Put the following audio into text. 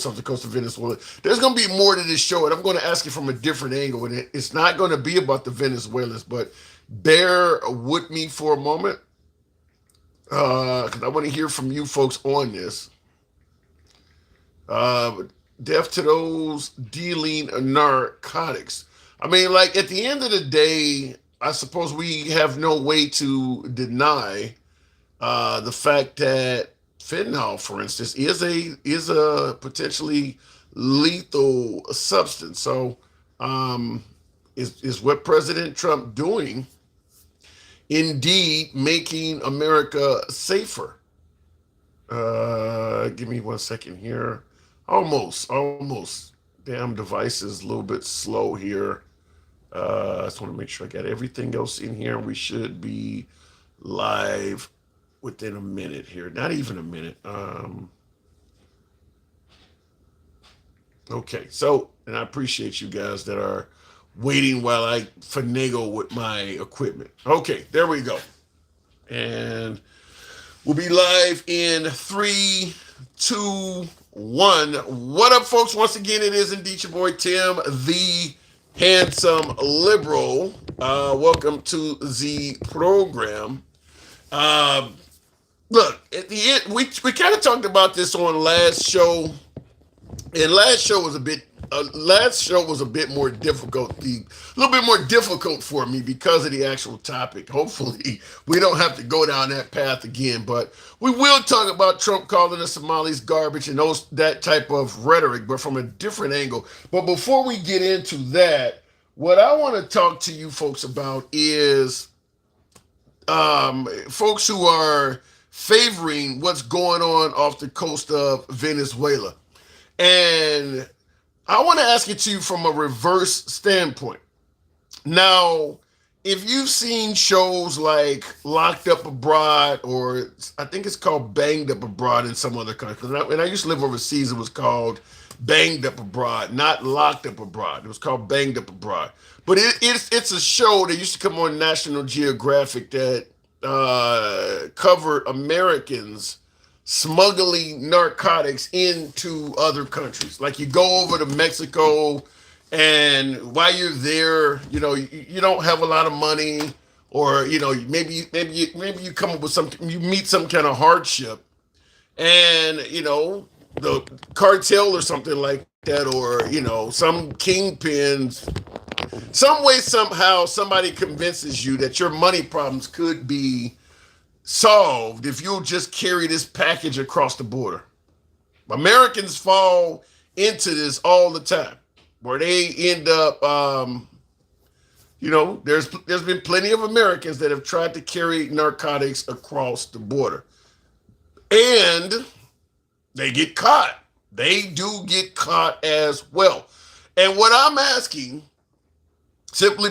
off the coast of Venezuela. There's going to be more to this show, and I'm going to ask you from a different angle. And it's not going to be about the Venezuelans, but bear with me for a moment because I want to hear from you folks on this. Uh, Death to those dealing narcotics. I mean, like at the end of the day, I suppose we have no way to deny the fact that fentanyl, for instance, is a potentially lethal substance. So, um, is what President Trump doing indeed making America safer? Give me 1 second here. Almost. Damn device is a little bit slow here. I just want to make sure I got everything else in here. We should be live within a minute here. Not even a minute. Okay. So, and I appreciate you guys that are waiting while I finagle with my equipment. Okay, there we go. And we'll be live in 3, 2, 1. What up, folks? Once again, it is indeed your boy Tim, the handsome liberal. Welcome to the program. Um, Look, at the end, we kind of talked about this on last show, and last show was a bit more difficult, a little bit more difficult for me because of the actual topic. Hopefully, we don't have to go down that path again, but we will talk about Trump calling the Somalis garbage and that type of rhetoric, but from a different angle. But before we get into that, what I want to talk to you folks about is folks who are favoring what's going on off the coast of Venezuela. And I want to ask it to you from a reverse standpoint. Now, if you've seen shows like Locked Up Abroad, or I think it's called Banged Up Abroad in some other countries, and I used to live overseas, it was called Banged Up Abroad, not Locked Up Abroad. It was called Banged Up Abroad. But it's a show that used to come on National Geographic that covered Americans smuggling narcotics into other countries. Like you go over to Mexico, and while you're there, you don't have a lot of money, or maybe you come up with you meet some kind of hardship, and the cartel or something like that, or some kingpins, some way somehow somebody convinces you that your money problems could be solved if you'll just carry this package across the border. Americans fall into this all the time, where they end up, there's been plenty of Americans that have tried to carry narcotics across the border, and they get caught. They do get caught as well. And what I'm asking, simply